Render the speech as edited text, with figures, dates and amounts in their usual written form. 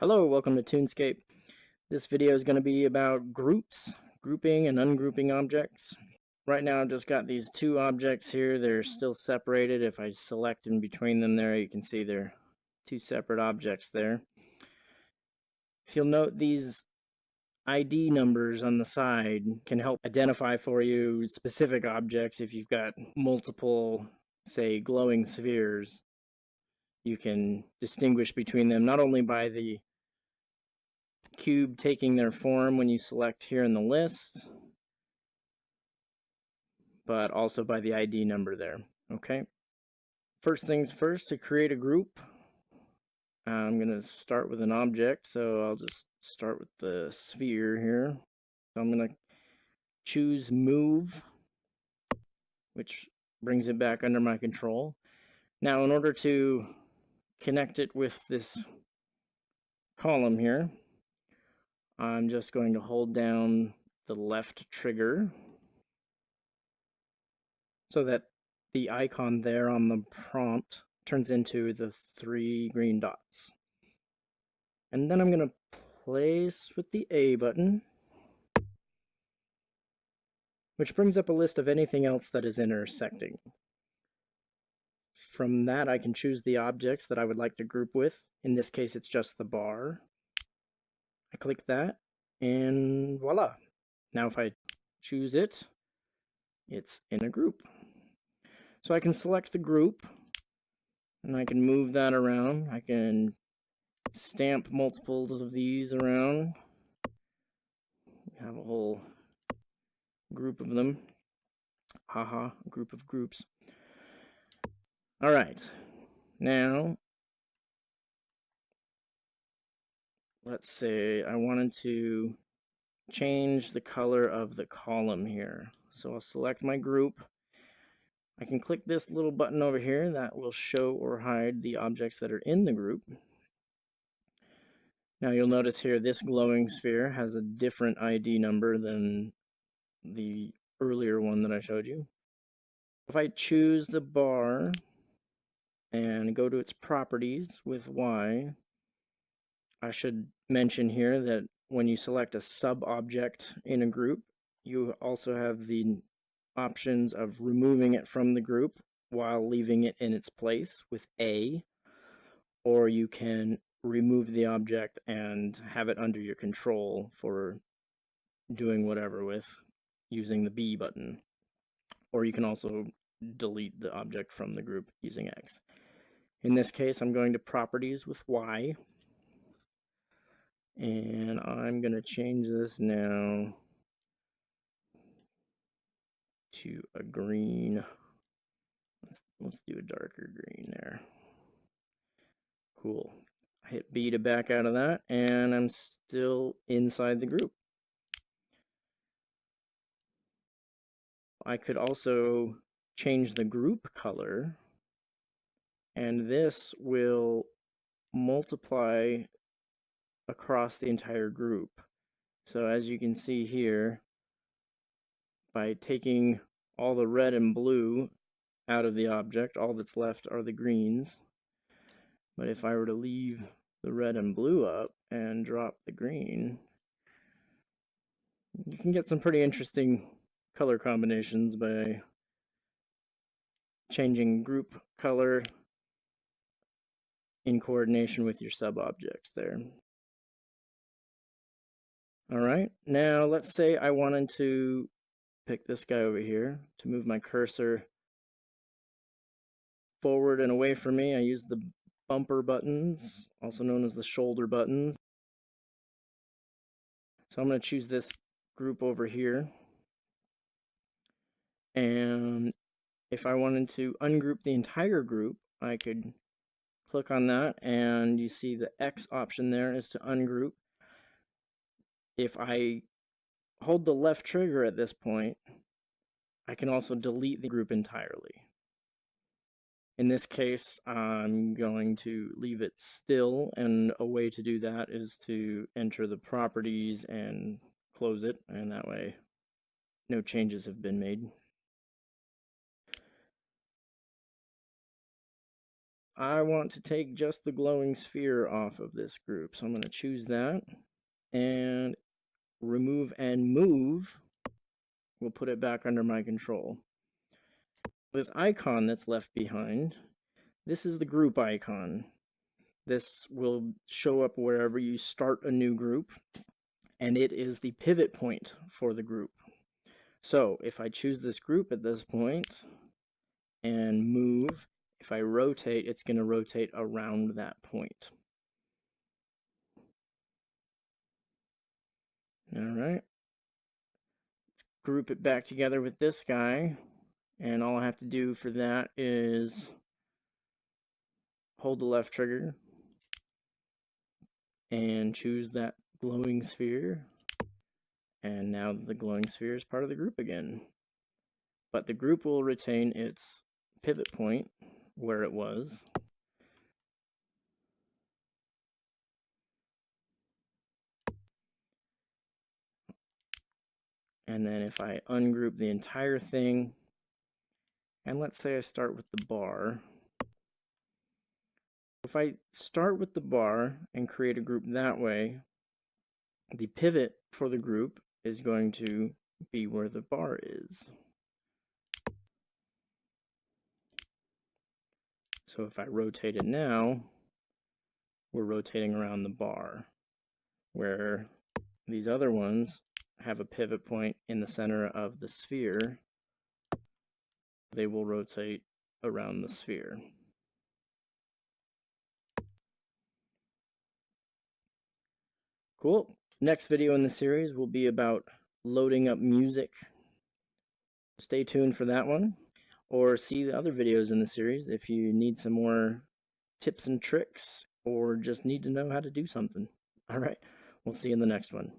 Hello, welcome to Tunescape. This video is going to be about groups, grouping and ungrouping objects. Right now I've just got these two objects here. They're still separated. If I select in between them there, you can see they're two separate objects there. If you'll note, these ID numbers on the side can help identify for you specific objects. If you've got multiple, say, glowing spheres, you can distinguish between them not only by the cube taking their form when you select here in the list, but also by the ID number there. Okay. First things first, to create a group, I'm going to start with an object. So I'll just start with the sphere here. So I'm going to choose move, which brings it back under my control. Now, in order to connect it with this column here, I'm just going to hold down the left trigger so that the icon there on the prompt turns into the 3 green dots. And then I'm going to place with the A button, which brings up a list of anything else that is intersecting. From that, I can choose the objects that I would like to group with. In this case, it's just the bar. I click that, and voila. Now if I choose it, it's in a group. So I can select the group, and I can move that around. I can stamp multiples of these around. We have a whole group of them. Haha, a group of groups. All right, now let's say I wanted to change the color of the column here. So I'll select my group. I can click this little button over here that will show or hide the objects that are in the group. Now you'll notice here this glowing sphere has a different ID number than the earlier one that I showed you. If I choose the bar and go to its properties with Y, I should mention here that when you select a sub-object in a group, you also have the options of removing it from the group while leaving it in its place with A, or you can remove the object and have it under your control for doing whatever with using the B button. Or you can also delete the object from the group using X. In this case, I'm going to properties with Y, and I'm going to change this now to a green. Let's do a darker green there. Cool. I hit B to back out of that, and I'm still inside the group. I could also change the group color, and this will multiply across the entire group. So as you can see here, by taking all the red and blue out of the object, all that's left are the greens. But if I were to leave the red and blue up and drop the green, you can get some pretty interesting color combinations by changing group color in coordination with your sub-objects there. All right, now let's say I wanted to pick this guy over here to move my cursor forward and away from me. I use the bumper buttons, also known as the shoulder buttons. So I'm going to choose this group over here. And if I wanted to ungroup the entire group, I could click on that, and you see the X option there is to ungroup. If I hold the left trigger at this point, I can also delete the group entirely. In this case, I'm going to leave it still, and a way to do that is to enter the properties and close it, and that way no changes have been made. I want to take just the glowing sphere off of this group. So I'm going to choose that and remove and move. We'll put it back under my control. This icon that's left behind, this is the group icon. This will show up wherever you start a new group, and it is the pivot point for the group. So if I choose this group at this point and move, if I rotate, it's going to rotate around that point. All right. Let's group it back together with this guy. And all I have to do for that is hold the left trigger and choose that glowing sphere. And now the glowing sphere is part of the group again. But the group will retain its pivot point where it was. And then if I ungroup the entire thing, and let's say I start with the bar. If I start with the bar and create a group that way, the pivot for the group is going to be where the bar is. So if I rotate it now, we're rotating around the bar, where these other ones have a pivot point in the center of the sphere. They will rotate around the sphere. Cool. Next video in the series will be about loading up music. Stay tuned for that one, or see the other videos in the series if you need some more tips and tricks or just need to know how to do something. All right, we'll see you in the next one.